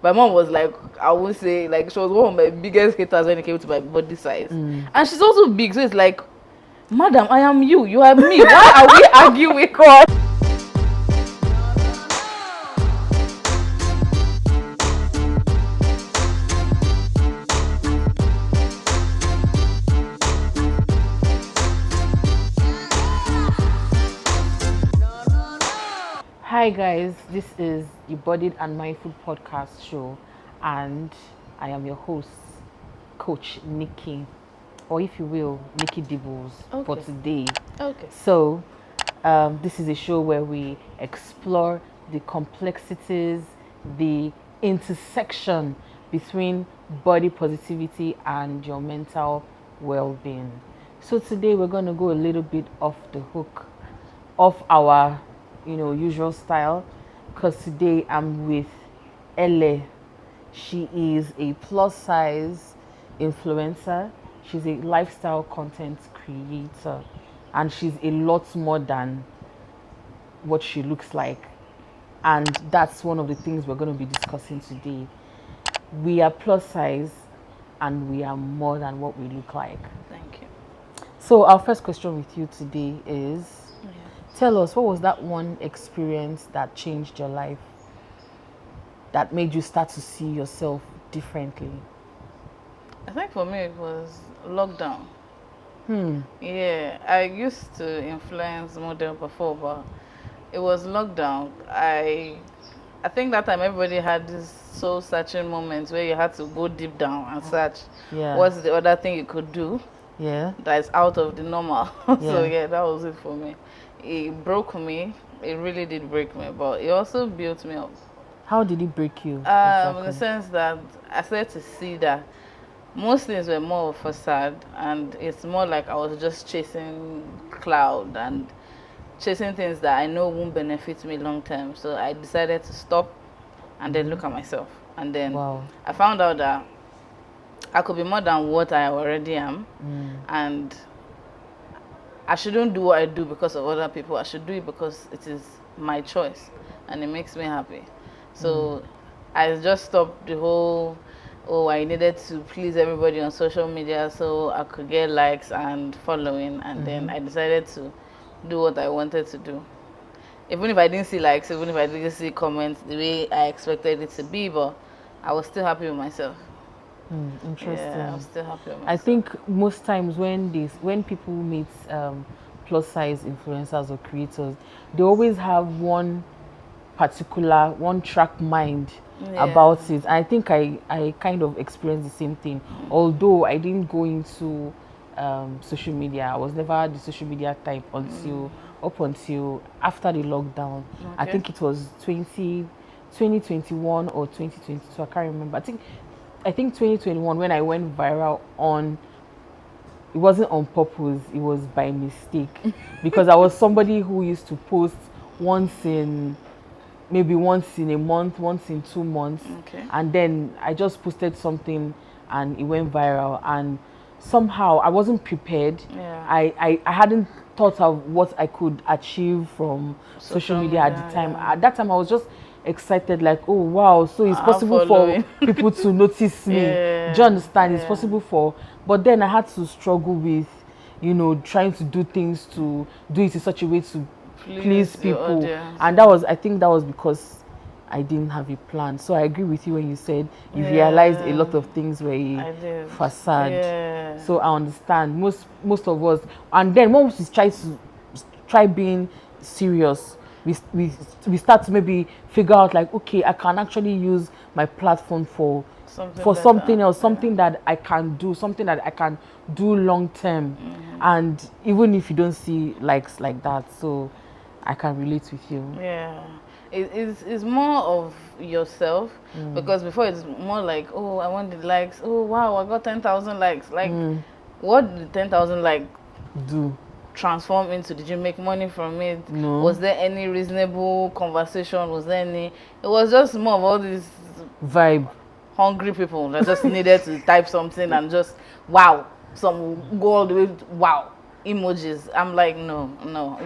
my mom was like, I would say, like, she was one of my biggest haters when it came to my body size. And she's also big, so it's like, madam, I am you, you are me. Why are we arguing? God? Hi guys, this is the Bodied and Mindful podcast show, and I am your host, Coach Nikki, or if you will, Nikki Dibbles, for today. Okay. So, this is a show where we explore the complexities, the intersection between body positivity and your mental well-being. So today we're going to go a little bit off the hook of our usual style, because today I'm with Ele. She is a plus size influencer. She's a lifestyle content creator, and she's a lot more than what she looks like. And that's one of the things we're going to be discussing today. We are plus size and we are more than what we look like. Thank you. So our first question with you today is, tell us, what was that one experience that changed your life, that made you start to see yourself differently? I think for me it was lockdown. Yeah, I used to influence model before, but it was lockdown. I think that time everybody had this soul-searching moments where you had to go deep down and search what's the other thing you could do that's out of the normal. So yeah, that was it for me. It broke me. It really did break me, but it also built me up. How did it break you? Exactly? In the sense that I started to see that most things were more of a facade, and it's more like I was just chasing cloud and chasing things that I know won't benefit me long term. So I decided to stop and then look at myself. And then I found out that I could be more than what I already am. And I shouldn't do what I do because of other people. I should do it because it is my choice and it makes me happy. So I just stopped the whole, I needed to please everybody on social media so I could get likes and following. And then I decided to do what I wanted to do. Even if I didn't see likes, even if I didn't see comments the way I expected it to be, but I was still happy with myself. Interesting. Yeah, I'm still happy with myself. I think most times when people meet plus size influencers or creators, they always have one track mind about it. I think I kind of experienced the same thing. Although I didn't go into social media, I was never the social media type until after the lockdown. I think it was 2021 or 2022. I can't remember. I think 2021 when I went viral on, it wasn't on purpose, it was by mistake. Because I was somebody who used to post once in a month, once in 2 months. And then I just posted something and it went viral. And somehow I wasn't prepared. I hadn't thought of what I could achieve from social media at the time. At that time I was just excited, like, oh wow, so it's possible for people to notice me. Do you understand? It's possible but then I had to struggle with trying to do things, to do it in such a way to please people. And I think that was because I didn't have a plan. So I agree with you when you said you realized a lot of things were a facade. So I understand most of us. And then once we try being serious, we start to maybe figure out, like, okay, I can actually use my platform for something else, something that I can do, something that I can do long term. And even if you don't see likes like that, so I can relate with you. It's more of yourself, because before it's more like, oh, I want the likes, oh wow, I got 10,000 likes. Like, what did 10,000 like do? Transform into? Did you make money from it? No. Was there any reasonable conversation? Was there any? It was just more of all these vibe hungry people that just needed to type something and just wow, some go all the way wow emojis. I'm like, no,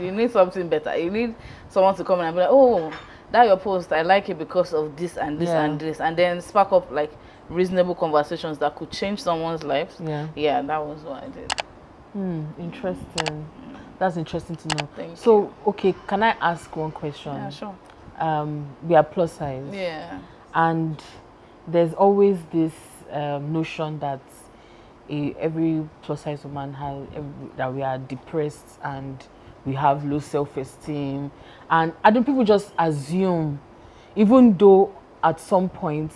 you need something better. You need someone to come and be like, oh, that your post, I like it because of this and this and this, and then spark up like reasonable conversations that could change someone's life. Yeah, that was what I did. Interesting. That's interesting to know. Thank you. Okay, can I ask one question? Yeah, sure. We are plus size. Yeah. And there's always this notion that every plus size woman has, that we are depressed and we have low self-esteem. And I think people just assume, even though at some point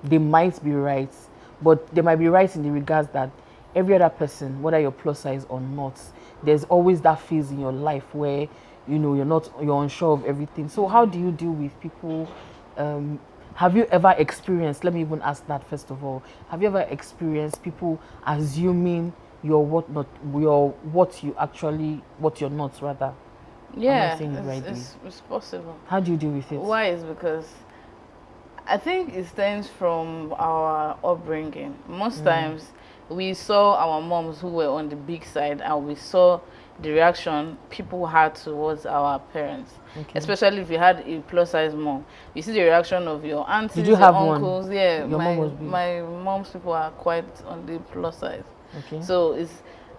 they might be right, but they might be right in the regards that every other person, whether you're plus size or not, there's always that phase in your life where you're unsure of everything. So how do you deal with people? Have you ever experienced, let me even ask that first of all, have you ever experienced people assuming you're what you're not, rather? Yeah, it's possible. How do you deal with it? Why is because I think it stems from our upbringing. Most times we saw our moms who were on the big side, and we saw the reaction people had towards our parents. Especially if you had a plus size mom, you see the reaction of your aunties, Did you have your uncles. One? Yeah, your mom was big. My mom's people are quite on the plus size. So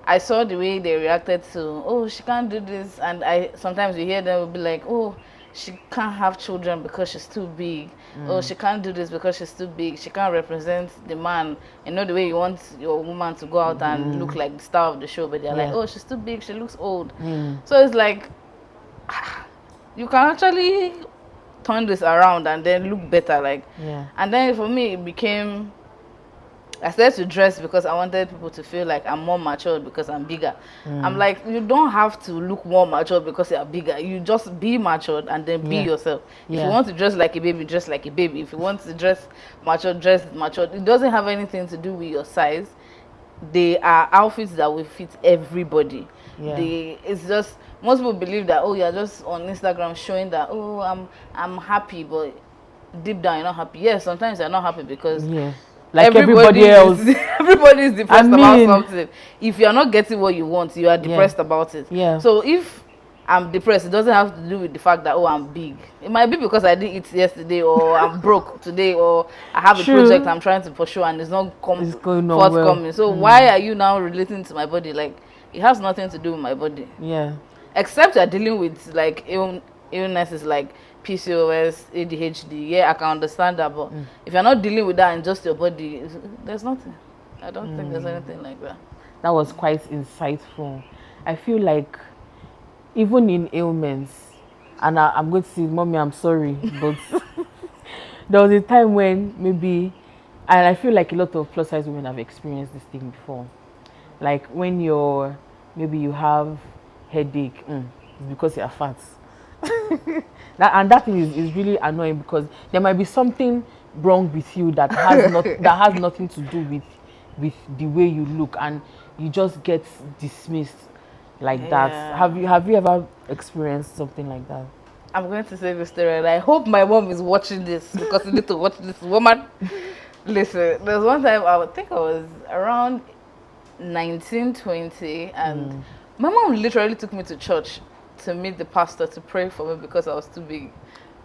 I saw the way they reacted to, oh, she can't do this, and sometimes you hear them will be like, oh, she can't have children because she's too big. Oh, she can't do this because she's too big. She can't represent the man. You know, the way you want your woman to go out and look like the star of the show, but they're like, oh, she's too big, she looks old. So it's like, you can actually turn this around and then look better. And then for me, it became, I started to dress because I wanted people to feel like I'm more mature because I'm bigger. I'm like, you don't have to look more mature because you're bigger. You just be matured and then be yourself. If you want to dress like a baby, dress like a baby. If you want to dress mature, dress mature. It doesn't have anything to do with your size. They are outfits that will fit everybody. It's just, most people believe that, oh, you're just on Instagram showing that, oh, I'm happy, but deep down you're not happy. Yes, sometimes you're not happy because like everybody else. Everybody is depressed about something. If you're not getting what you want, you are depressed about it. So if I'm depressed, it doesn't have to do with the fact that, oh, I'm big. It might be because I didn't eat yesterday, or I'm broke today, or I have a project I'm trying to pursue and it's not forthcoming. Well. So why are you now relating to my body? Like, it has nothing to do with my body. Except you're dealing with like illnesses like PCOS, ADHD. Yeah, I can understand that, but if you're not dealing with that in just your body, there's nothing. I don't think there's anything like that. That was quite insightful. I feel like even in ailments, and I'm going to say, Mommy, I'm sorry, but there was a time when maybe, and I feel like a lot of plus size women have experienced this thing before. Like when maybe you have headache, it's because you're fat. That thing is really annoying because there might be something wrong with you that has nothing to do with the way you look, and you just get dismissed like that. Have you ever experienced something like that? I'm going to say this story, and I hope my mom is watching this because you need to watch this, woman. Listen, there was one time I think I was around 19, 20, and my mom literally took me to church to meet the pastor to pray for me because I was too big.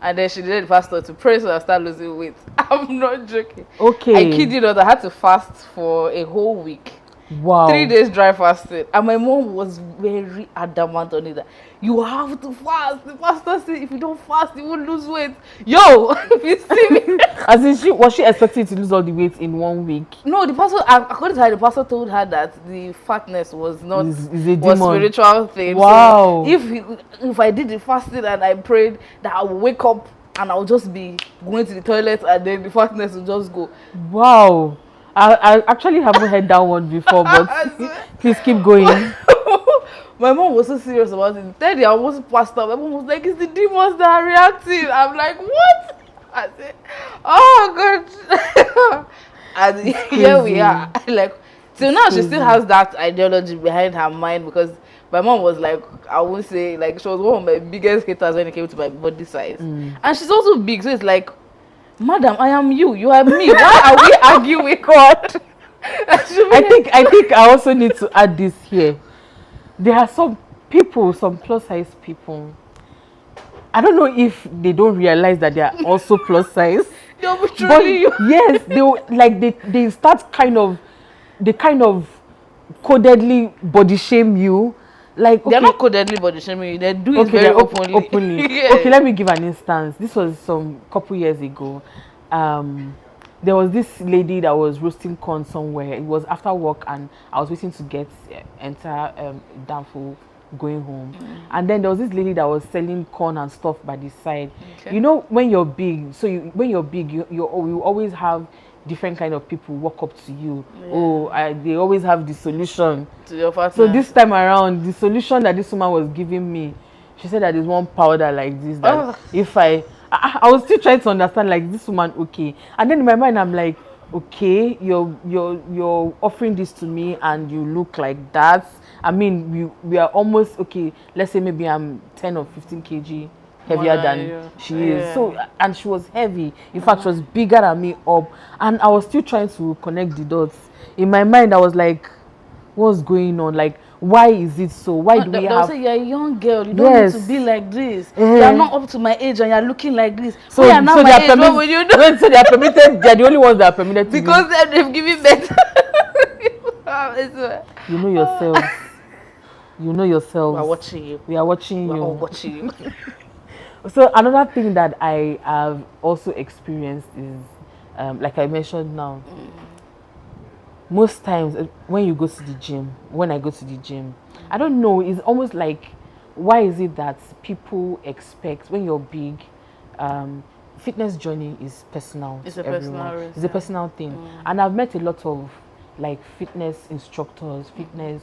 And then she did the pastor to pray so I started losing weight. I'm not joking. Okay. I kid you not, I had to fast for a whole week. Wow. 3 days dry fasting. And my mom was very adamant on it that you have to fast. The pastor said if you don't fast, you won't lose weight. Yo, if you see me. As in, was she expecting to lose all the weight in 1 week? No, the pastor, according to her, the pastor told her that the fatness was not is a demon. Spiritual thing. Wow. So if I did the fasting and I prayed that I would wake up and I'll just be going to the toilet and then the fatness will just go. Wow. I actually haven't heard that one before, but please keep going. My mom was so serious about it. Then I almost passed out. My mom was like, it's the demons that are reacting. I'm like, what? I said, oh God. And here we are. Like, till now she still has that ideology behind her mind because my mom was like, I would say, like, she was one of my biggest haters when it came to my body size. And she's also big, so it's like, Madam, I am you. You are me. Why are we arguing, God? I think I also need to add this here. There are some people, some plus size people. I don't know if they don't realize that they are also plus size. They'll be But trolling you. yes, they start kind of codedly body shame you. Like, They're okay, not codedly body shaming you. They do it okay, very they're openly. Yeah. Okay, let me give an instance. This was some couple years ago. There was this lady that was roasting corn somewhere. It was after work, and I was waiting to get enter Danfo going home. And then there was this lady that was selling corn and stuff by the side. Okay. You know, when you're big, when you're big, you always have different kind of people walk up to you. Yeah. They always have the solution to your partner. So this time around, the solution that this woman was giving me, she said that there's one powder like this that if I was still trying to understand, like, this woman, okay, and then in my mind I'm like, okay, you're offering this to me and you look like that. I mean, we are almost, okay, let's say maybe I'm 10 or 15 kg heavier than she is. So, and she was heavy. In fact, she was bigger than me up. And I was still trying to connect the dots. In my mind, I was like, what's going on? Like, why is it so? Why do we have... Say you're a young girl. You don't need to be like this. You're not up to my age and you're looking like this. So, you're not my age, what will you do? So they are permitted, they're the only ones that are permitted to because they've given birth. You know yourself. You know yourself. We are watching you. We are watching you. We are all watching you. So another thing that I have also experienced is, like I mentioned now, most times when you go to the gym, when I go to the gym, I don't know, it's almost like, why is it that people expect when you're big, fitness journey is personal. It's a personal risk. It's a personal thing. And I've met a lot of like fitness instructors, fitness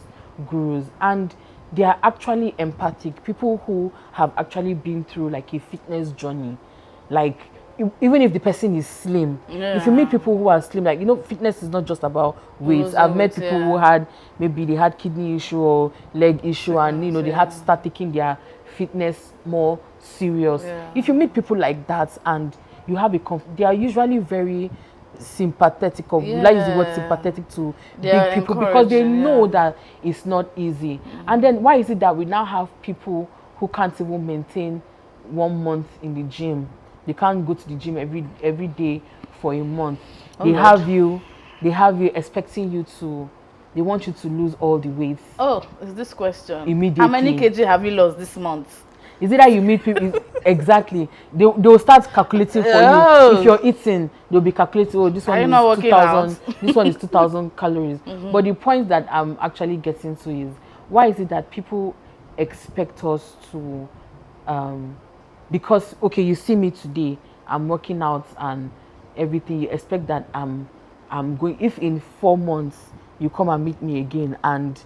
gurus, and they are actually empathic, people who have actually been through like a fitness journey. Like, even if the person is slim, if you meet people who are slim, like, you know, fitness is not just about weight. I've met people who had, maybe they had kidney issue or leg issue, and you know, they had to start taking their fitness more serious. If you meet people like that and you have they are usually very sympathetic, or like use the word sympathetic to big people, because they know that it's not easy. And then why is it that we now have people who can't even maintain 1 month in the gym? They can't go to the gym every day for a month. They have you expecting you to, they want you to lose all the weight. Oh, is this question? Immediately. How many kg have you lost this month? Is it that you meet people? Exactly. They'll start calculating for you. If you're eating, they'll be calculating, oh, this one is 2,000. This one is 2,000 calories. But the point that I'm actually getting to is, why is it that people expect us to, because, okay, you see me today, I'm working out and everything, you expect that I'm going, if in 4 months you come and meet me again and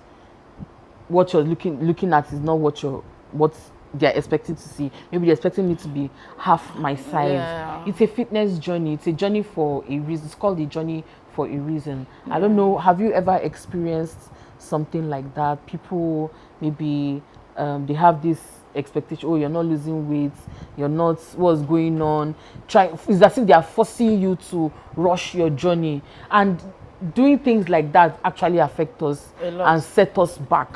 what you're looking at is not what they're expecting to see. Maybe they're expecting me to be half my size. It's a fitness journey. It's a journey for a reason. It's called a journey for a reason. I don't know, have you ever experienced something like that? People, maybe they have this expectation, oh, you're not losing weight, you're not, what's going on? It's as if they are forcing you to rush your journey. And doing things like that actually affect us and set us back.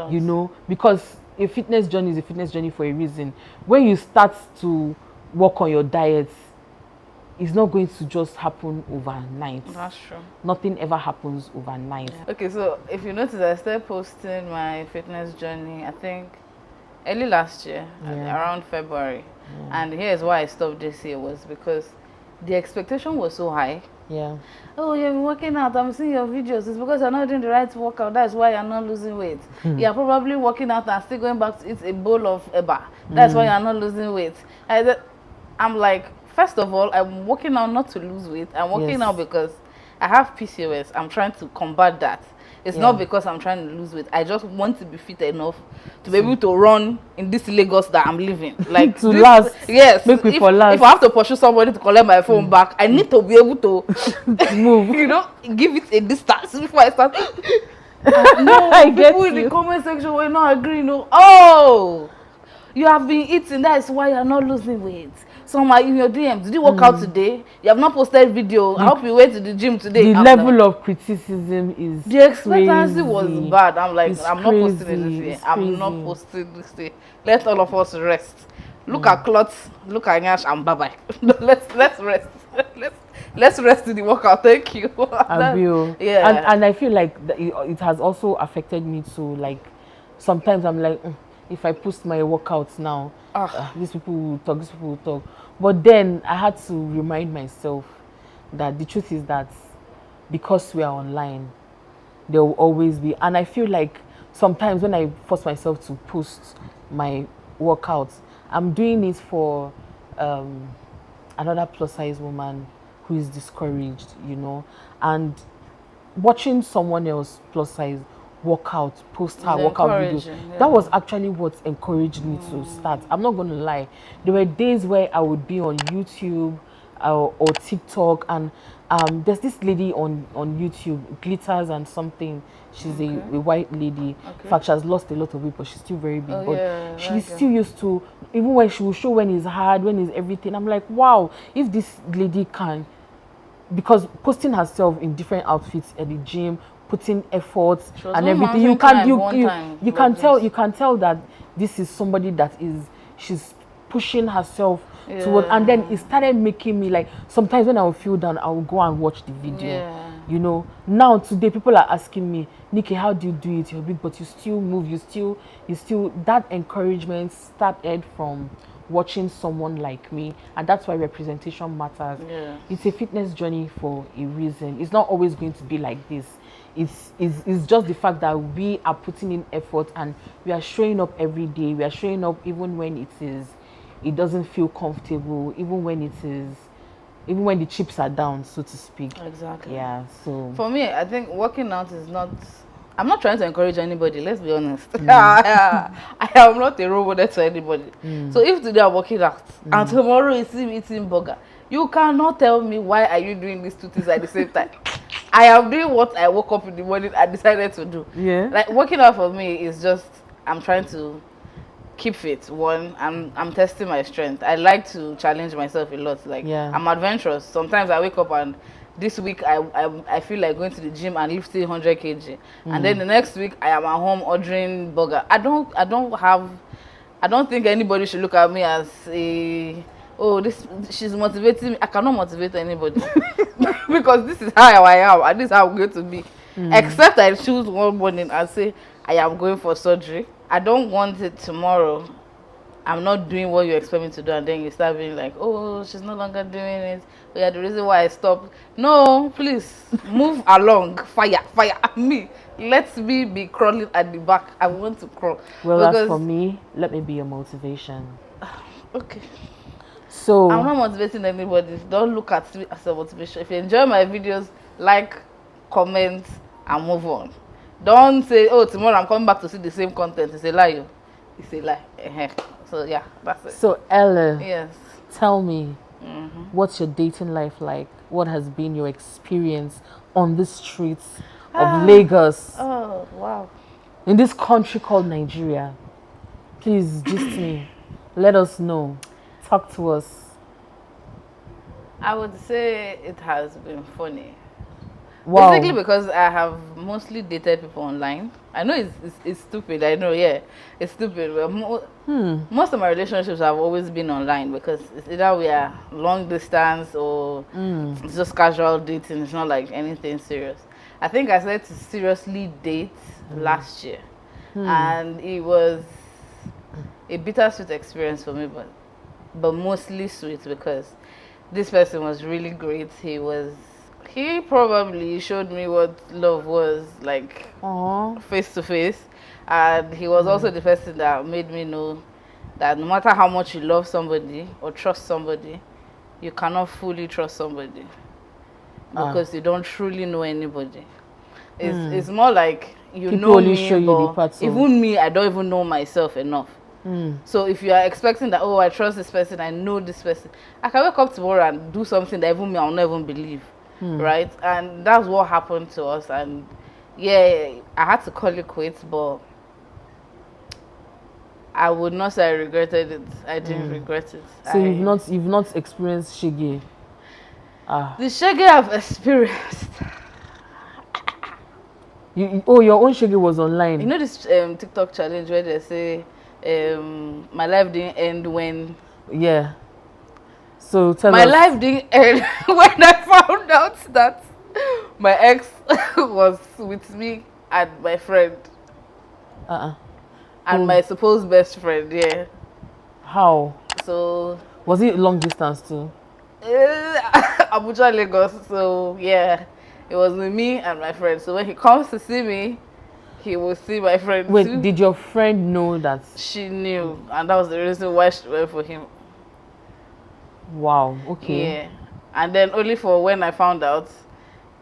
You know, because a fitness journey is a fitness journey for a reason. When you start to work on your diet, it's not going to just happen overnight. That's true. Nothing ever happens overnight. Okay, so if you notice, I started posting my fitness journey, I think, early last year, around February. And here's why I stopped this year, was because the expectation was so high. Oh, you've been working out, I'm seeing your videos. It's because you're not doing the right workout. That's why you're not losing weight. You're probably working out and still going back to eat a bowl of eba. That's why you're not losing weight. I'm like, first of all, I'm working out not to lose weight. I'm working out because I have PCOS. I'm trying to combat that. It's not because I'm trying to lose weight. I just want to be fit enough to be able to run in this Lagos that I'm living. Like to last. Yes. Make me for last. If I have to pursue somebody to collect my phone back, I need to be able to move. You know, give it a distance before I start. No, people in the comment section were not agreeing. No. Oh, you have been eating. That is why you're not losing weight. Some are in your DMs. Did you work out today? You have not posted video. I hope you went to the gym today. The level of criticism is the expectancy was bad. I'm like, I'm not posting it this year. I'm not posting this day. Let all of us rest. Look at cloths, look at Nyash, and bye bye. Let's rest. let's rest in the workout. Thank you. Yeah. And I feel like it has also affected me too. Like sometimes I'm like, if I post my workouts now, these people will talk, these people will talk. But then I had to remind myself that the truth is that because we are online, there will always be. And I feel like sometimes when I force myself to post my workouts, I'm doing it for another plus size woman who is discouraged, and watching someone else plus size work out, post her workout videos. Yeah. That was actually what encouraged me to start. I'm not going to lie. There were days where I would be on YouTube or TikTok, and there's this lady on YouTube, Glitters and something. She's a white lady. In fact, she has lost a lot of weight, but she's still very big. But she's still used to, even when she will show when it's hard, when it's everything. I'm like, wow, if this lady can, because posting herself in different outfits at the gym, putting efforts and everything, you can tell that this is somebody that she's pushing herself towards. And then it started making me like, sometimes when I will feel down, I will go and watch the video. Now today people are asking me, Nikki, how do you do it? You're big, but you still move, you still that encouragement started from watching someone like me, and that's why representation matters. It's a fitness journey for a reason. It's not always going to be like this. It's just the fact that we are putting in effort and we are showing up every day. We are showing up even when it doesn't feel comfortable, even when the chips are down, so to speak. Exactly. Yeah. So for me, I think working out is not, I'm not trying to encourage anybody, let's be honest. I am not a role model to anybody. So if today I'm working out and tomorrow you see me eating burger, you cannot tell me why are you doing these two things at the same time. I am doing what I woke up in the morning and decided to do. Like working out for me is just, I'm trying to keep fit. One, I'm testing my strength. I like to challenge myself a lot. Like I'm adventurous. Sometimes I wake up and this week I feel like going to the gym and lifting 100 kg, and then the next week I am at home ordering burger. I don't think anybody should look at me as she's motivating me. I cannot motivate anybody because this is how I am and this is how I'm going to be. Except I choose one morning and say I am going for surgery. I don't want it tomorrow. I'm not doing what you expect me to do, and then you start being like, oh, she's no longer doing it. Oh, yeah, the reason why I stopped. No, please move along. Fire me. Let me be crawling at the back. I want to crawl. Well, as for me, let me be a motivation. Okay. So I'm not motivating anybody. Don't look at me as a motivation. If you enjoy my videos, like, comment, and move on. Don't say, oh, tomorrow I'm coming back to see the same content. It's a lie. It's a lie. So yeah, that's it. So Ele, yes, tell me, what's your dating life like? What has been your experience on the streets of Lagos? Oh wow! In this country called Nigeria. Please gist me. Let us know. Talk to us. I would say it has been funny. Wow. Basically because I have mostly dated people online. I know it's stupid. I know, it's stupid. But most of my relationships have always been online because it's either we are long distance or it's just casual dating. It's not like anything serious. I think I started to seriously date last year, and it was a bittersweet experience for me, but mostly sweet because this person was really great. He probably showed me what love was like face to face, and he was also the person that made me know that no matter how much you love somebody or trust somebody, you cannot fully trust somebody because you don't truly know anybody. It's more like people know me, show you but even me, I don't even know myself enough. So if you are expecting that, oh, I trust this person, I know this person, I can wake up tomorrow and do something that even me, I'll not even believe. Right? And that's what happened to us. And I had to call it quits, but I would not say I regretted it. I didn't regret it. So you've not experienced shege? The shege I've experienced. Your own shege was online. You know this TikTok challenge where they say my life didn't end when Yeah. So tell My us. life didn't end when I found out that my ex was with me and my friend Uh-uh. and Who? my supposed best friend. Yeah. How? So Was it long distance too? Abuja, Lagos. So yeah, it was with me and my friend. So when he comes to see me, he will see my friend Wait, too. did your friend know that? She knew, and that was the reason why she went for him. Wow. Okay. Yeah, and then only for when I found out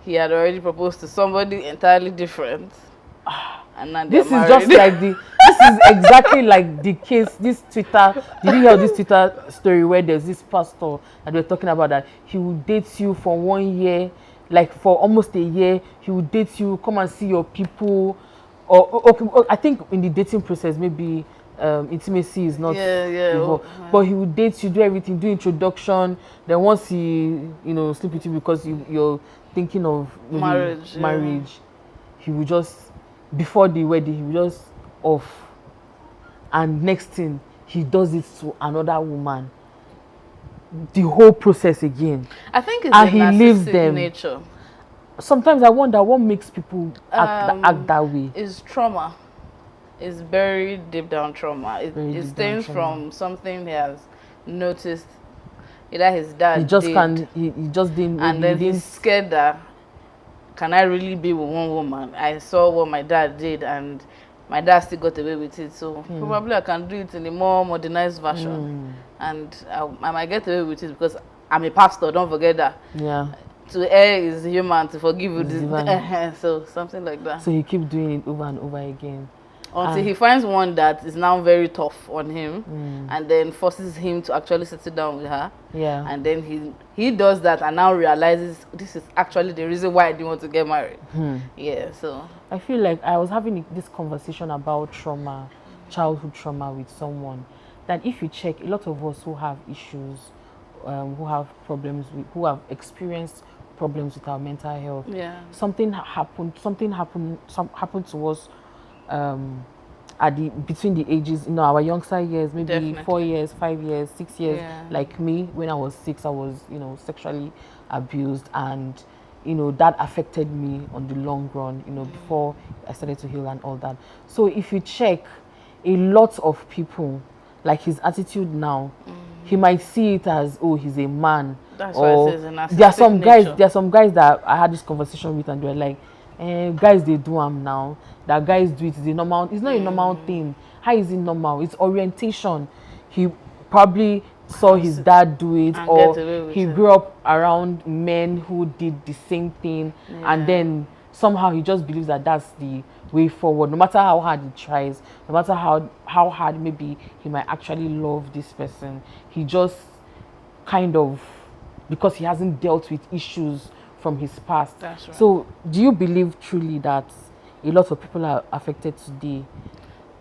he had already proposed to somebody entirely different, and now they're This is just married. like the. This is exactly like the case. This Twitter. Did you hear this Twitter story where there's this pastor that we're talking about that he will date you for 1 year, like for almost a year. He will date you, come and see your people, or okay. I think in the dating process maybe intimacy is not Yeah. involved, but he will date you, do everything, do introduction. Then once he sleep with you because you're thinking of maybe Marriage. marriage, he will just before the wedding he will just off, and next thing he does it to another woman, the whole process again, I think it's and a he leaves narcissistic them. nature. Sometimes I wonder what makes people act that way. Is trauma. It's very deep down trauma. Very It deep down stems trauma. from something he has noticed either his dad He just did, can. He just didn't. and then he's scared that can I really be with one woman? I saw what my dad did, and my dad still got away with it. So probably I can do it in a more modernized version, and I might get away with it because I'm a pastor. Don't forget that. Yeah. To err is human, to forgive It's is divine. so something like that. So he keep doing it over and over again. Until he finds one that is now very tough on him, and then forces him to actually settle down with her. Yeah. And then he does that and now realizes this is actually the reason why I didn't want to get married. Yeah, so I feel like I was having this conversation about trauma, childhood trauma with someone. That if you check, a lot of us who have issues, who have problems with, who have experienced problems with our mental health. yeah, Something happened to us at the between the ages, our younger years, maybe Definitely. 4 years, 5 years, 6 years. Yeah. Like me, when I was 6, I was sexually abused, and that affected me on the long run. Before I started to heal and all that. So if you check, a lot of people, like his attitude now, he might see it as, oh, he's a man. That's why it says a narcissistic there are some nature. guys. There are some guys that I had this conversation with, and they're like, guys, they do them now. That guys do it. It's a normal. It's not a normal thing. How is it normal? It's orientation. He probably saw his dad do it, And or get away with he it. grew up around men who did the same thing, and then somehow he just believes that that's the way forward. No matter how hard he tries, no matter how hard maybe he might actually love this person, he just kind of, because he hasn't dealt with issues from his past. That's right. So do you believe truly that a lot of people are affected today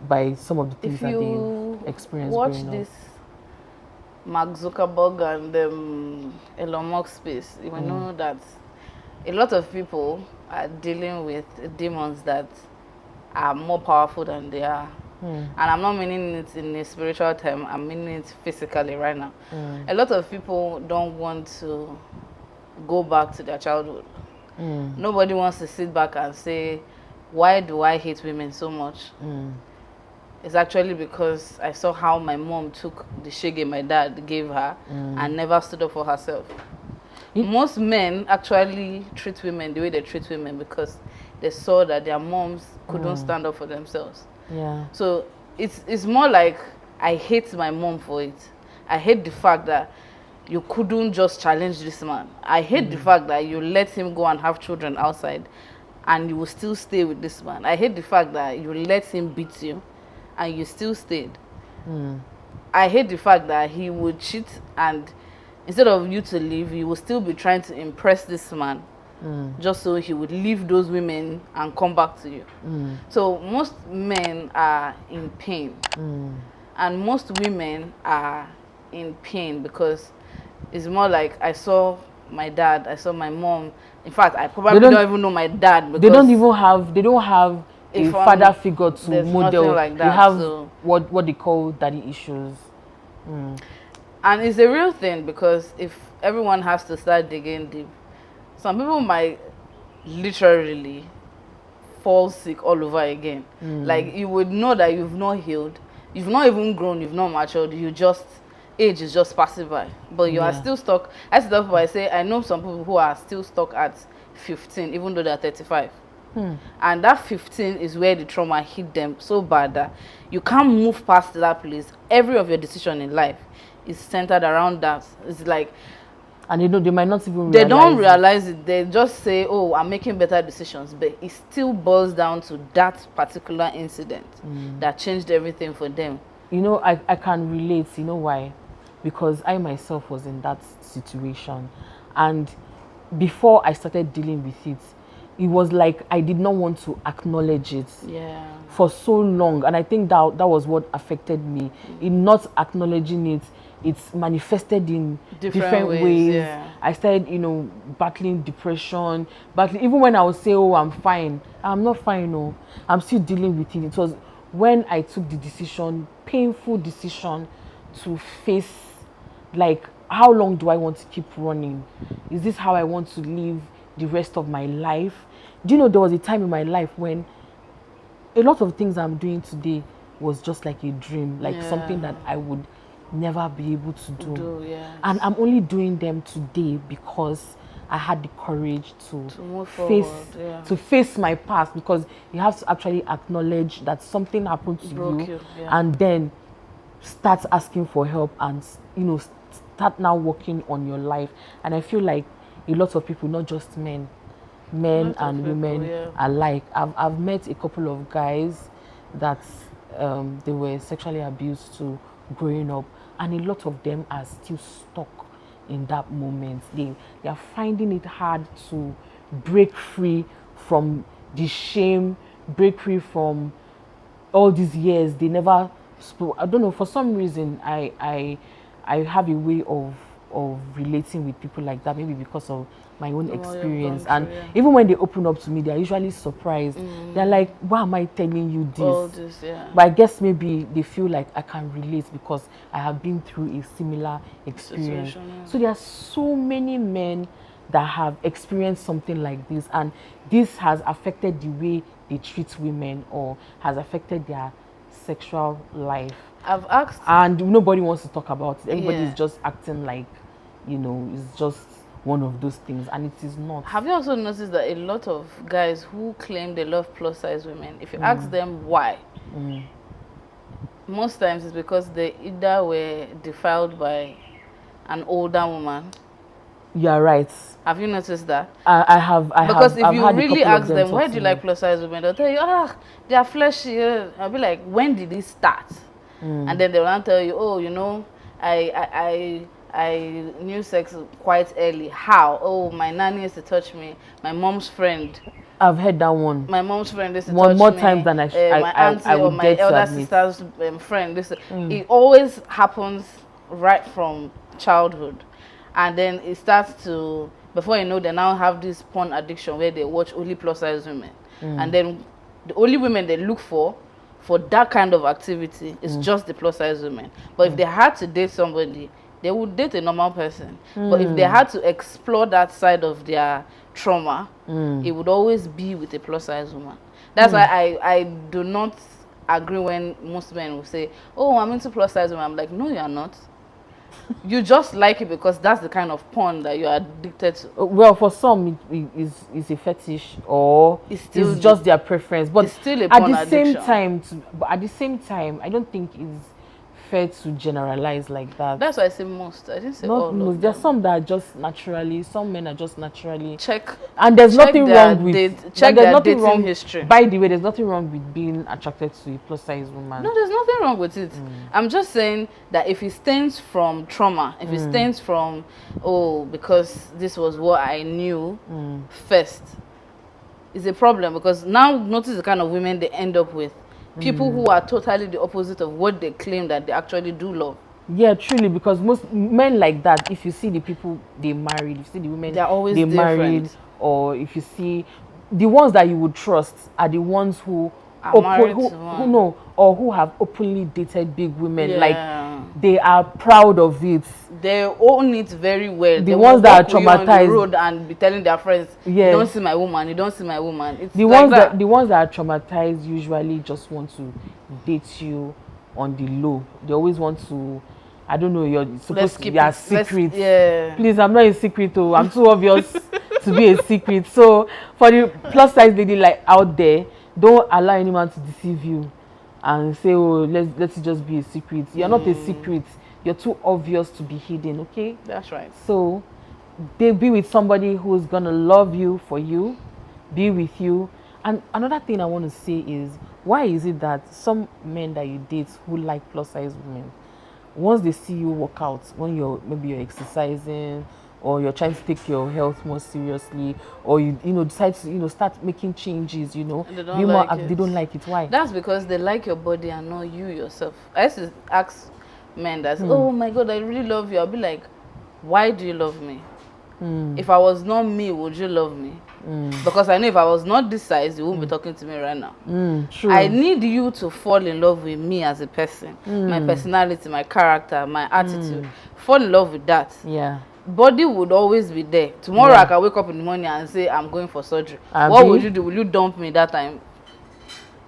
by some of the things If that you they've experienced watch growing this up? Mark Zuckerberg and Elon Musk space, you will know that a lot of people are dealing with demons that are more powerful than they are. And I'm not meaning it in a spiritual term, I'm meaning it physically right now. A lot of people don't want to go back to their childhood. Nobody wants to sit back and say, why do I hate women so much? It's actually because I saw how my mom took the shege my dad gave her and never stood up for herself. Most men actually treat women the way they treat women because they saw that their moms couldn't stand up for themselves. Yeah. So it's more like I hate my mom for it. I hate the fact that you couldn't just challenge this man. I hate the fact that you let him go and have children outside and you will still stay with this man. I hate the fact that you let him beat you and you still stayed. I hate the fact that he would cheat, and instead of you to leave, you will still be trying to impress this man just so he would leave those women and come back to you. So most men are in pain, and most women are in pain because it's more like I saw my dad, I saw my mom. In fact, I probably don't even know my dad because They don't have a father figure to there's model. nothing like They that, have so what they call daddy issues. And it's a real thing, because if everyone has to start digging deep, some people might literally fall sick all over again. Like, you would know that you've not healed, you've not even grown, you've not matured, you just, age is just passing by, but you are still stuck. I tell people, I say, I know some people who are still stuck at 15 even though they're 35. And that 15 is where the trauma hit them so bad that you can't move past that place. Every of your decision in life is centered around that. It's like, and they might not even they don't realize it. They just say, oh, I'm making better decisions, but it still boils down to that particular incident that changed everything for them. You know, I can relate. You know why? Because I myself was in that situation, and before I started dealing with it, it was like I did not want to acknowledge it for so long, and I think that was what affected me. In not acknowledging it, it's manifested in different ways. I started, battling depression, even when I would say, oh, I'm fine, I'm not fine. No, I'm still dealing with it. It was when I took the decision, painful decision, to face, like, how long do I want to keep running? Is this how I want to live the rest of my life? Do you know, there was a time in my life when a lot of things I'm doing today was just like a dream, like something that I would never be able to do. And I'm only doing them today because I had the courage to face my past, because you have to actually acknowledge that something happened to you. And then start asking for help, and start now working on your life. And I feel like a lot of people, not just men and women alike, I've met a couple of guys that they were sexually abused to growing up, and a lot of them are still stuck in that moment. They are finding it hard to break free from the shame, break free from all these years they never spoke. I don't know, for some reason I have a way of relating with people like that, maybe because of my own experience. And even when they open up to me, they're usually surprised. They're like, why am I telling you this? All this, But I guess maybe they feel like I can relate because I have been through a similar experience. So there are so many men that have experienced something like this, and this has affected the way they treat women, or has affected their sexual life. I've asked, and nobody wants to talk about it. Everybody is just acting like, it's just one of those things, and it is not. Have you also noticed that a lot of guys who claim they love plus size women, if you ask them why, most times it's because they either were defiled by an older woman. You're right. Have you noticed that? I have. Because if I've you really ask them, why do you me. like plus size women? They'll tell you, they are fleshy. I'll be like, when did it start? And then they'll not tell you, oh, I knew sex quite early. How? Oh, my nanny used to touch me. My mom's friend. I've heard that one. My mom's friend used to touch me. More times than my auntie I would or my elder sister's friend. It always happens right from childhood, and then it starts to, before you know, they now have this porn addiction where they watch only plus size women, and then the only women they look for that kind of activity is just the plus size women. But if they had to date somebody, they would date a normal person. But if they had to explore that side of their trauma, it would always be with a plus size woman. That's why I do not agree when most men will say, oh, I'm into plus size women. I'm like, no, you're not. You just like it because that's the kind of porn that you are addicted to. Well, for some, it's a fetish, or it's just their preference. But it's still a porn addiction. At the same time, I don't think it's fair to generalize like that. That's why I say most. I didn't say not all most. of them. There's some that are just naturally. Some men are just naturally. Check. And there's nothing wrong with. Check their dating history. By the way, there's nothing wrong with being attracted to a plus size woman. No, there's nothing wrong with it. I'm just saying that if it stems from trauma, if it stems from, because this was what I knew first, it's a problem. Because now notice the kind of women they end up with. People who are totally the opposite of what they claim that they actually do love. Yeah, truly, because most men like that, if you see the people they married, if you see the women they're always they married, or if you see the ones that you would trust are the ones who are married to one. who have openly dated big women. Like they are proud of it. They own it very well. The ones that are on the traumatized road and be telling their friends, yes, you don't see my woman, you don't see my woman. It's the like ones that. the ones that are traumatized usually just want to date you on the low. They always want to, I don't know, you're supposed to be a secret. Yeah. Please, I'm not a secret, oh, I'm too obvious to be a secret. So for the plus size lady like out there, don't allow anyone to deceive you and say, oh, let's just be a secret. You're not a secret. You're too obvious to be hidden, okay? That's right. So they be with somebody who's gonna love you for you, be with you. And another thing I want to say is, why is it that some men that you date who like plus size women, once they see you work out, when you're exercising, or you're trying to take your health more seriously, or you decide to start making changes, they don't be more like it. They don't like it. Why? That's because they like your body and not you yourself. I used to ask men that, oh my God, I really love you. I'll be like, why do you love me? If I was not me, would you love me? Because I know if I was not this size, you wouldn't be talking to me right now. True. I need you to fall in love with me as a person, my personality, my character, my attitude. Fall in love with that. Yeah. Body would always be there. Tomorrow I can wake up in the morning and say I'm going for surgery. What would you do? Will you dump me that time?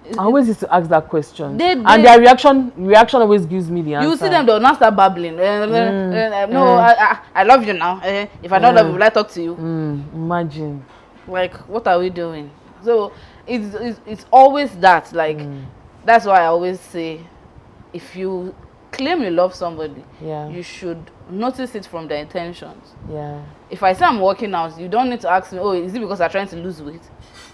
I always used to ask that question, and their reaction always gives me the answer. You see them, they'll not start babbling. No, I love you now. If I don't love you, will I talk to you? Imagine. Like, what are we doing? So it's always that. Like, that's why I always say, if you claim you love somebody, you should notice it from their intentions. Yeah. If I say I'm working out, you don't need to ask me, oh, is it because I'm trying to lose weight?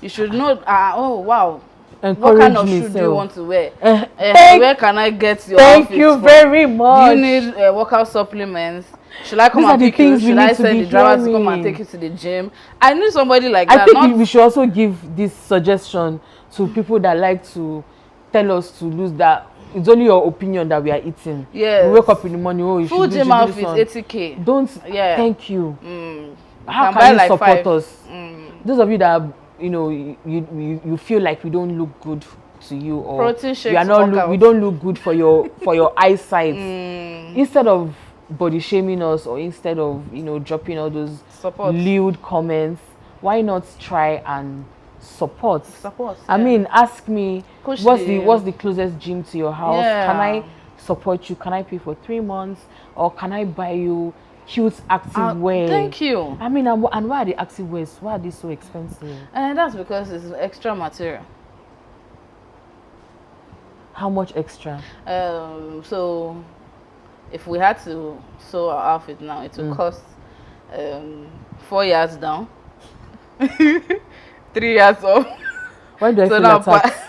You should know, oh wow, what kind of shoe do you want to wear? Where can I get your outfits Thank you from? very much. Do you need workout supplements? Should I come and pick you? Should I send the driver to come and take you to the gym? I need somebody like that. I think we should also give this suggestion to people that like to tell us to lose that. It's only your opinion that we are eating. Yes. We wake up in the morning, oh, you full should gym outfit, 80K. Don't. Thank you. How can you like support 5. us? Those of you that are, you feel like we don't look good to you, or protein shakes, we don't look good for your eyesight. Instead of body shaming us, or instead of dropping all those lewd comments, why not try and support? I mean, ask me, what's the closest gym to your house? Can I support you? Can I pay for 3 months, or can I buy you cute active wear? Thank you. I mean, and why are the active wears? Why are they so expensive? And that's because it's extra material. How much extra? So if we had to sew our outfit now, it would cost 4 yards down, 3 yards up. Why do I feel attacked?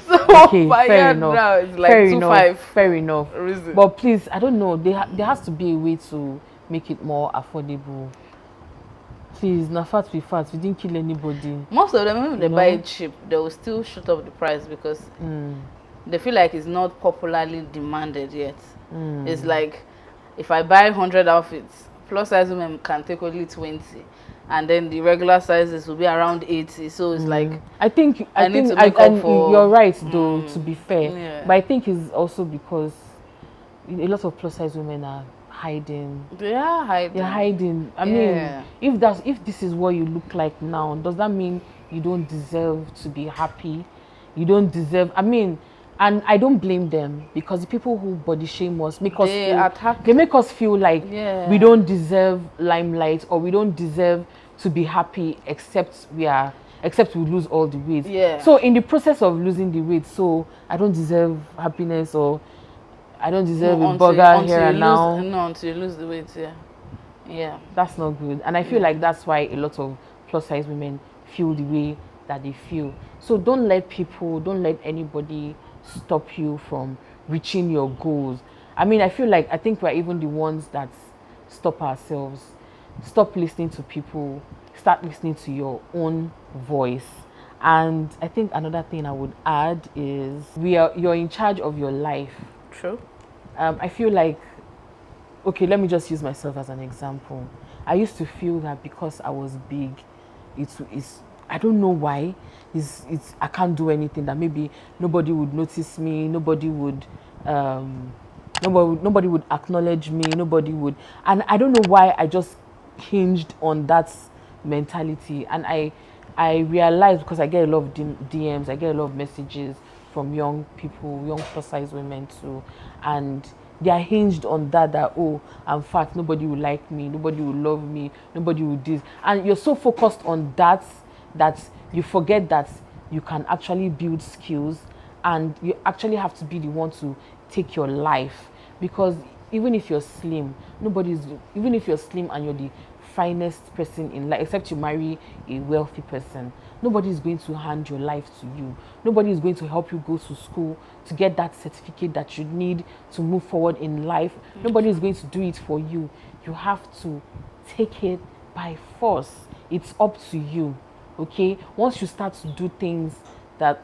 So okay, fair enough. Now it's like fair 2.5. Fair enough. Reason. But please, I don't know. There has to be a way to make it more affordable. Please, na fat be fat. We didn't kill anybody. Most of them, even they buy it cheap, they will still shoot up the price because they feel like it's not popularly demanded yet. It's like, if I buy 100 outfits, plus size women can take only 20. And then the regular sizes will be around 80. So it's like, I think you're right though, to be fair. But I think it's also because a lot of plus size women are hiding. They are hiding. They're hiding. I mean, if this is what you look like now, does that mean you don't deserve to be happy? You don't deserve, and I don't blame them, because the people who body shame us make us feel like we don't deserve limelight, or we don't deserve to be happy except we lose all the weight. So in the process of losing the weight, so I don't deserve happiness, or I don't deserve a burger here and now. No, until you lose the weight, yeah. That's not good. And I feel like that's why a lot of plus size women feel the way that they feel. So don't let anybody stop you from reaching your goals. I think we're even the ones that stop ourselves. Stop listening to people. Start listening to your own voice. And I think another thing I would add is you're in charge of your life. True. I feel like, okay, let me just use myself as an example. I used to feel that because I was big, it's I don't know why, I can't do anything, that maybe nobody would notice me, nobody would um, nobody would acknowledge me. Nobody would, and I don't know why I just hinged on that mentality. And I realized, because I get a lot of DMs, I get a lot of messages from young people, young plus size women too, and they are hinged on that oh, I'm fat, nobody will like me, nobody will love me, nobody will this, and you're so focused on that you forget that you can actually build skills, and you actually have to be the one to take your life. Because even if you're slim, even if you're slim and you're the finest person in life, except you marry a wealthy person, nobody is going to hand your life to you. Nobody is going to help you go to school to get that certificate that you need to move forward in life. Nobody is going to do it for you. You have to take it by force. It's up to you. Okay, once you start to do things that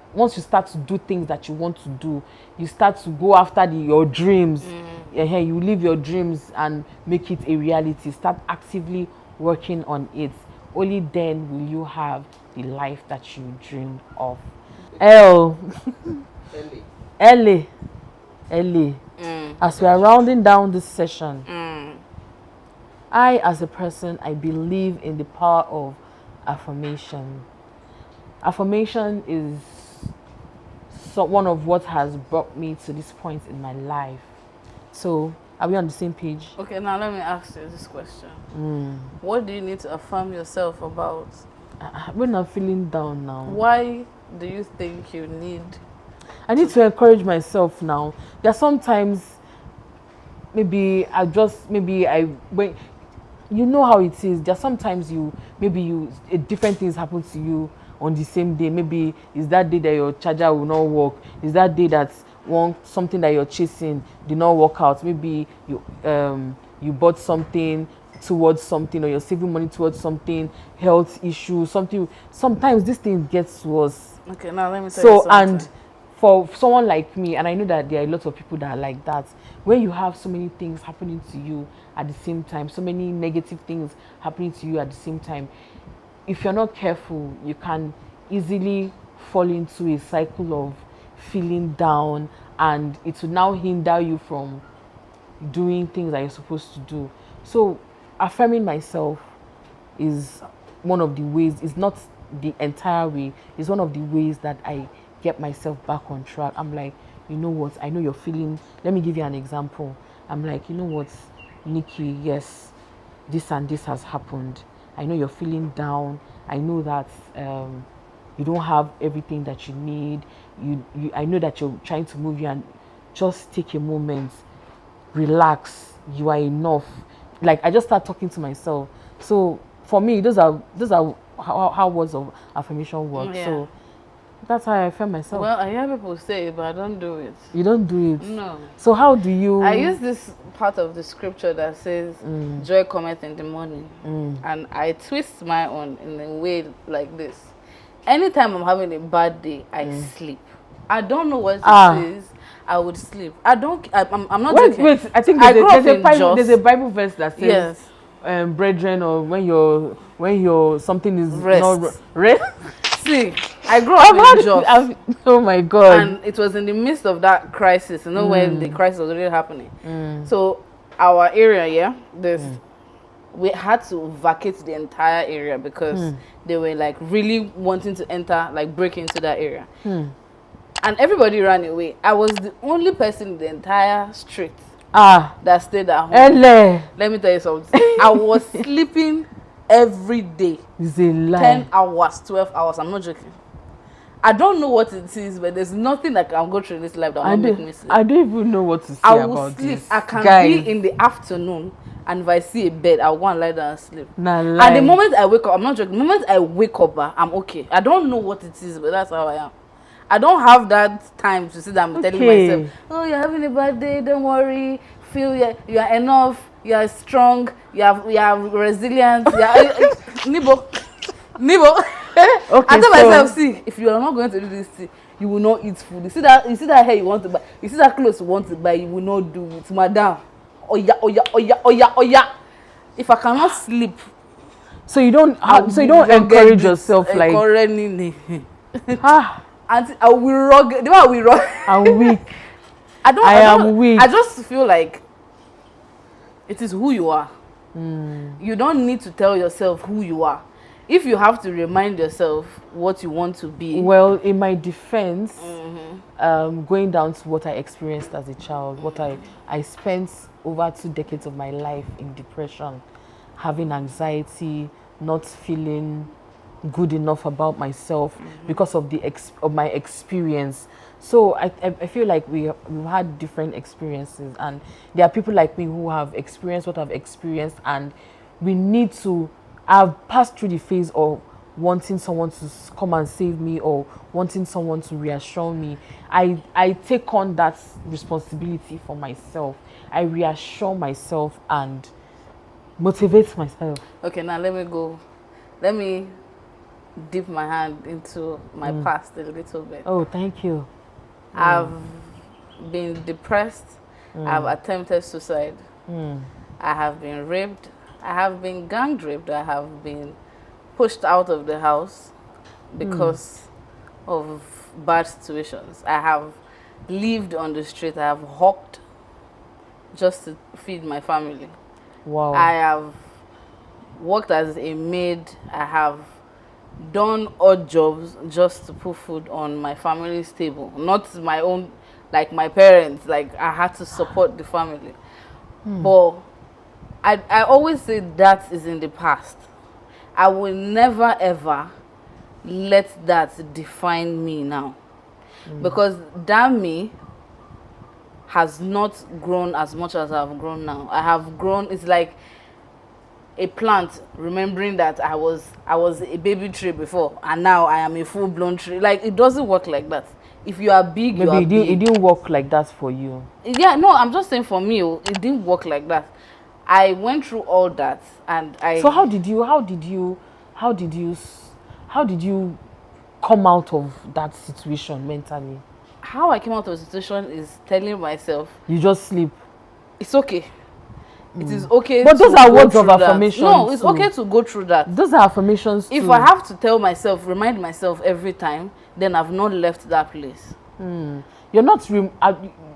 you want to do, you start to go after your dreams. You live your dreams and make it a reality. Start actively working on it. Only then will you have the life that you dreamed of. Ele. As we are rounding down this session, I, as a person, I believe in the power of affirmation. Affirmation is one of what has brought me to this point in my life. So, are we on the same page? Okay, now let me ask you this question. What do you need to affirm yourself about? When I'm feeling down now. Why do you think you need? I need to encourage myself now. There are sometimes, you know how it is. There are sometimes different things happen to you on the same day. Maybe it's that day that your charger will not work. It's that day that something that you're chasing did not work out. Maybe you bought something towards something, or you're saving money towards something, health issue, something. Sometimes this thing gets worse. Okay, now let me tell you something. And for someone like me, and I know that there are a lot of people that are like that, when you have so many things happening to you at the same time, so many negative things happening to you at the same time, if you're not careful, you can easily fall into a cycle of feeling down, and it will now hinder you from doing things that you're supposed to do. So affirming myself is one of the ways. It's not the entire way. It's one of the ways that I get myself back on track. I'm like, you know what, I know you're feeling, let me give you an example. I'm like, you know what, Nikki, yes, this and this has happened. I know you're feeling down. I know that you don't have everything that you need. I know that you're trying to move you, and just take a moment, relax. You are enough. Like, I just start talking to myself. So for me, those are how words of affirmation work. Yeah. So that's how I feel myself. Well, I hear people say it, but I don't do it. You don't do it? No. So how do you? I use this part of the scripture that says, joy cometh in the morning. And I twist my own in a way like this. Anytime I'm having a bad day, I sleep. I don't know what it is. I would sleep. I'm not joking. Wait, I think there's a Bible verse that says, yes, brethren, or when your something is rest. Not rest. See, I grew up in Jos. Oh my God. And it was in the midst of that crisis, when the crisis was really happening. So our area, we had to vacate the entire area because they were like really wanting to enter, like break into that area. And everybody ran away. I was the only person in the entire street that stayed at home. Ele. Let me tell you something. I was sleeping every day. It's a lie. 10 hours, 12 hours. I'm not joking. I don't know what it is, but there's nothing that can go through in this life that will make me sleep. I don't even know what to say I will about sleep. this. I can Guys. be in the afternoon, and if I see a bed, I'll go and lie down and sleep. Nah, lie. And the moment I wake up, I'm not joking. The moment I wake up, I'm okay. I don't know what it is, but that's how I am. I don't have that time to sit down and telling myself, oh, you're having a bad day, don't worry, feel you are enough, you are strong, you are resilient, Nibo. Okay, I tell myself, see, if you are not going to do this thing, you will not eat food. You see that hair you want to buy, you see that clothes you want to buy, you will not do it. Madam, oya. If I cannot sleep, so you don't encourage yourself like and I will rug. The way I will rug. I'm weak. am weak. I just feel like it is who you are. You don't need to tell yourself who you are. If you have to remind yourself what you want to be. Well, in my defense, going down to what I experienced as a child, what I spent over 2 decades of my life in depression, having anxiety, not feeling good enough about myself because of my experience. So I feel like we've had different experiences, and there are people like me who have experienced what I've experienced, and we need to have passed through the phase of wanting someone to come and save me or wanting someone to reassure me. I take on that responsibility for myself. I reassure myself and motivate myself. Okay, now let me dip my hand into my past a little bit. Oh, thank you. I've been depressed. I've attempted suicide. I have been raped. I have been gang raped. I have been pushed out of the house because of bad situations. I have lived on the street. I have hawked just to feed my family. Wow. I have worked as a maid. I have done odd jobs just to put food on my family's table. Not my own, like my parents. Like, I had to support the family. But I always say that is in the past. I will never ever let that define me now. Because that me has not grown as much as I've grown now. I have grown, it's like a plant remembering that I was a baby tree before and now I am a full-blown tree. Like, it doesn't work like that. If you are big, you are big. It didn't work like that for you. Yeah, no, I'm just saying for me, it didn't work like that. I went through all that, and So how did you come out of that situation mentally? How I came out of the situation is telling myself, You just sleep. it's okay. It is okay. But those are words of that. affirmation. No, it's too. okay to go through that. Those are affirmations If too. I have to tell myself, remind myself every time, then I've not left that place. You're not.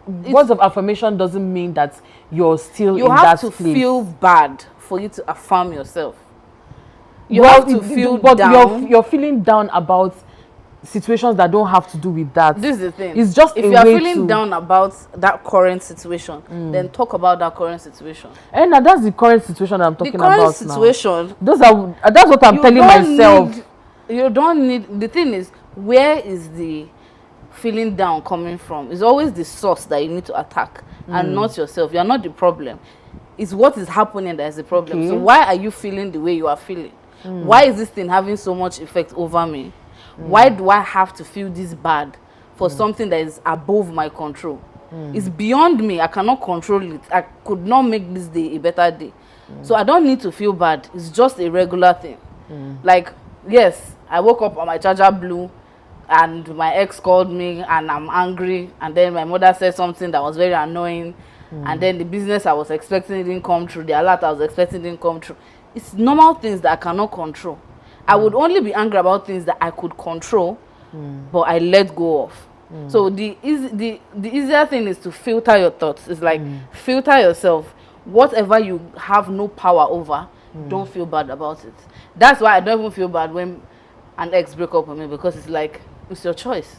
Words of affirmation doesn't mean that you're still in that place. You have to feel bad for you to affirm yourself. You have to feel down. You're feeling down about situations that don't have to do with that. This is the thing. It's just if a you are way feeling down about that current situation, then talk about that current situation. And now that's the current situation I'm talking about now. The current situation. That's what I'm telling myself. You don't need. The thing is, where is the feeling down coming from? It's always the source that you need to attack, and not yourself. You're not the problem. It's what is happening that is the problem. Okay. So why are you feeling the way you are feeling? Why is this thing having so much effect over me? Why do I have to feel this bad for something that is above my control? It's beyond me. I cannot control it. I could not make this day a better day. So I don't need to feel bad. It's just a regular thing. Like, yes, I woke up and my charger blew and my ex called me and I'm angry, and then my mother said something that was very annoying, and then the business I was expecting didn't come true, the alert I was expecting didn't come true. It's normal things that I cannot control. I would only be angry about things that I could control, but I let go of. So the easier thing is to filter your thoughts. It's like filter yourself. Whatever you have no power over, don't feel bad about it. That's why I don't even feel bad when an ex break up with me, because it's like, it's your choice.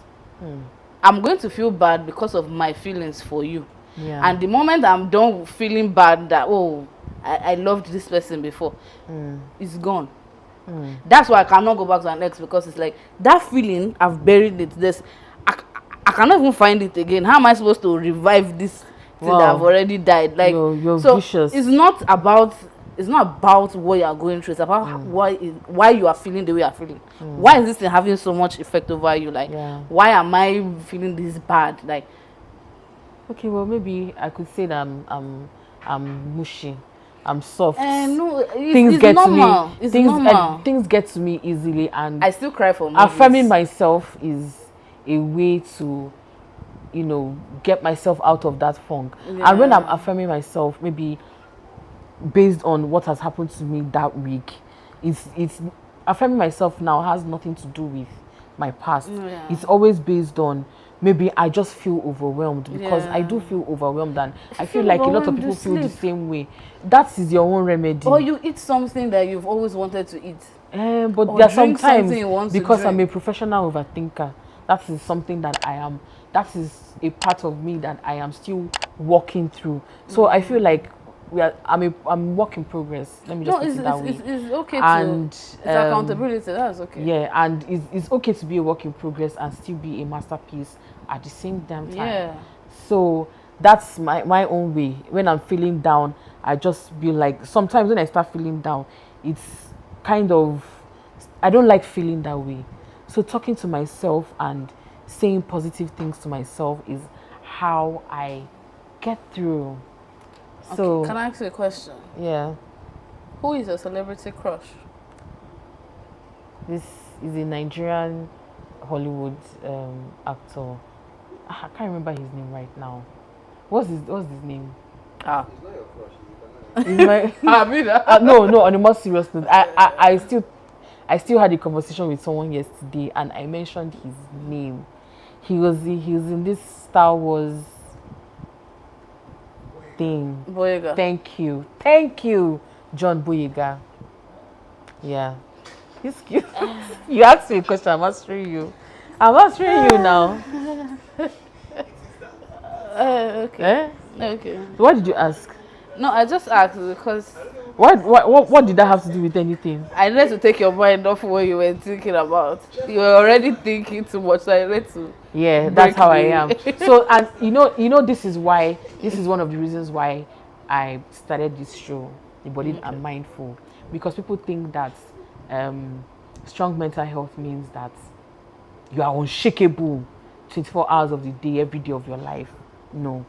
I'm going to feel bad because of my feelings for you. Yeah. And the moment I'm done feeling bad that, oh, I loved this person before, it's gone. That's why I cannot go back to an ex, because it's like that feeling, I've buried it. I cannot even find it again. How am I supposed to revive this thing that I've already died? Like, you're so vicious. it's not about what you are going through. It's about why you are feeling the way you are feeling. Why is this thing having so much effect over you? Like, why am I feeling this bad? Like, okay, well, maybe I could say that I'm mushy. I'm soft. No, Things it's get normal. to me. It's normal. Things get to me easily, and I still cry for movies. affirming myself is a way to, get myself out of that funk. Yeah. And when I'm affirming myself, maybe based on what has happened to me that week, it's affirming myself now has nothing to do with my past. Yeah. It's always based on maybe I just feel overwhelmed, because I do feel overwhelmed, and I feel like a lot of people feel the same way. That is your own remedy. Or you eat something that you've always wanted to eat. But there are sometimes, because I'm a professional overthinker, that is something that I am, that is a part of me that I am still working through. So I feel like I'm work in progress. Let me just put it that way. It's okay and it's accountability. That's okay. Yeah, and it's okay to be a work in progress and still be a masterpiece at the same damn time. Yeah. So that's my own way. When I'm feeling down, I just be like, sometimes when I start feeling down, it's kind of, I don't like feeling that way. So talking to myself and saying positive things to myself is how I get through. Okay. So can I ask you a question? Yeah. Who is your celebrity crush? This is a Nigerian Hollywood actor. I can't remember his name right now. What's his name? He's not your crush, he's my... No, on a more serious note, I still had a conversation with someone yesterday, and I mentioned his name. He was in this Star Wars thing. Boyega. Thank you, John Boyega. Yeah, he's cute. You asked me a question. I'm answering you now. Okay. Okay. What did you ask? No, I just asked because What did that have to do with anything? I needed to take your mind off what you were thinking about. You were already thinking too much, so I needed to. Yeah, that's how I am. So, and you know, this is one of the reasons why I started this show, The Bodied and Mindful, because people think that strong mental health means that you are unshakable 24 hours of the day, every day of your life. No,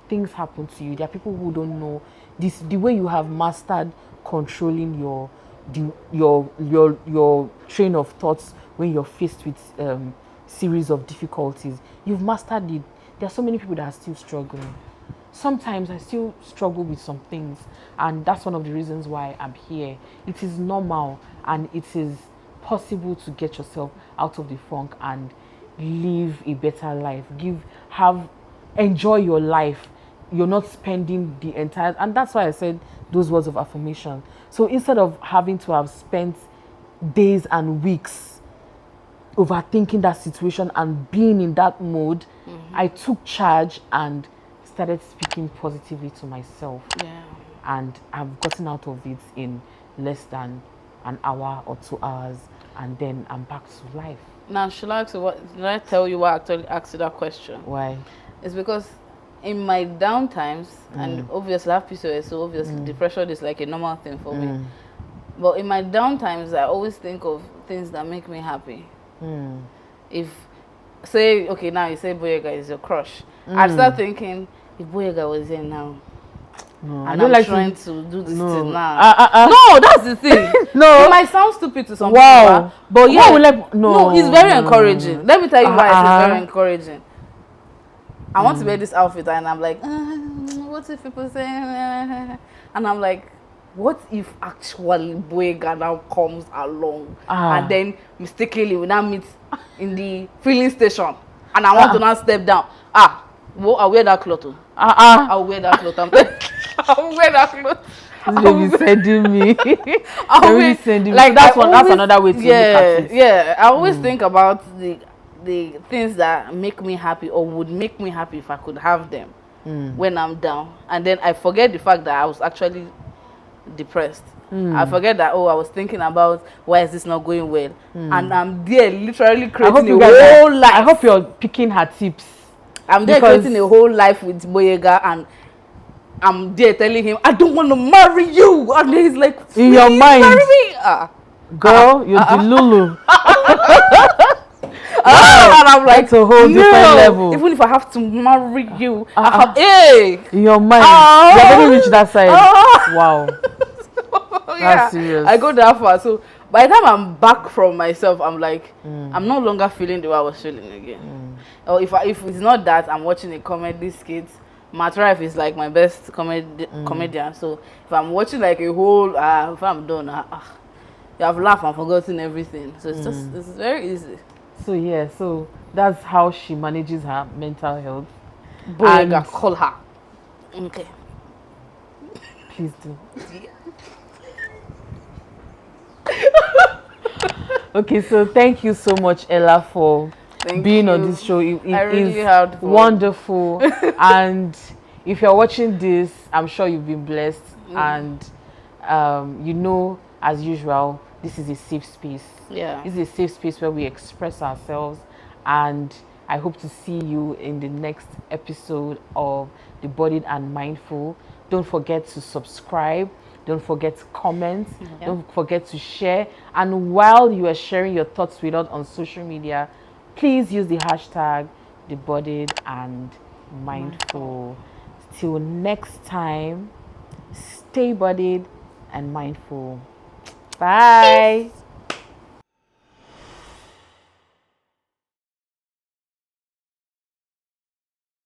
things happen to you. There are people who don't know this. The way you have mastered controlling your train of thoughts when you're faced with series of difficulties, you've mastered it. There are so many people that are still struggling. Sometimes I still struggle with some things, and that's one of the reasons why I'm here. It is normal, and it is possible to get yourself out of the funk and live a better life. Enjoy your life. You're not spending the entire, and that's why I said those words of affirmation. So instead of having to have spent days and weeks overthinking that situation and being in that mode, I took charge and started speaking positively to myself. Yeah. And I've gotten out of it in less than an hour or 2 hours, and then I'm back to life. Now, should I tell you why I actually asked you that question? Why? It's because in my down times, and obviously I have PCOS, so obviously depression is like a normal thing for me. But in my down times, I always think of things that make me happy. If, say, okay, now you say Boyega is your crush, I start thinking, if Boyega was here now, and I don't like trying to do this thing now. No, that's the thing. No, it might sound stupid to some people, but yeah, no, it's very encouraging. Let me tell you why it's very encouraging. I want to wear this outfit, and I'm like, what if people say, and I'm like, what if actually Boyega now comes along and then mistakenly we now meet in the filling station, and I want to now step down. Well, I'll wear that cloth. I'll wear that cloth. I'll wear that cloth. This baby sending me. Sending like me. That's another way to look at it. Yeah, I always think about the things that make me happy or would make me happy if I could have them when I'm down, and then I forget the fact that I was actually depressed. I forget that I was thinking about why is this not going well, and I'm there literally creating a whole life. I hope you're picking her tips. I'm there creating a whole life with Boyega, and I'm there telling him I don't want to marry you, and he's like, in your mind, marry me, girl, you're the Lulu. And I'm like, it's a whole different level. Even if I have to marry you, in your mind, you haven't reached that side. Wow. That's serious. I go that far. So by the time I'm back from myself, I'm like, I'm no longer feeling the way I was feeling again. Or if it's not that, I'm watching a comedy skit. Matt Rife is like my best comedian. So if I'm watching like a whole, if I'm done, you have laughed and forgotten everything. So it's very easy. So yeah, so that's how she manages her mental health. Boyega, And- call her. Okay. Please do. Okay, so thank you so much, Ella, for Thank being you. on this show. It I really is had fun. wonderful. And if you're watching this, I'm sure you've been blessed. And you know, as usual, this is a safe space. Yeah. This is a safe space where we express ourselves. And I hope to see you in the next episode of The Bodied and Mindful. Don't forget to subscribe. Don't forget to comment. Yeah. Don't forget to share. And while you are sharing your thoughts with us on social media, please use the hashtag The Bodied and Mindful. Till next time, stay bodied and mindful. Bye.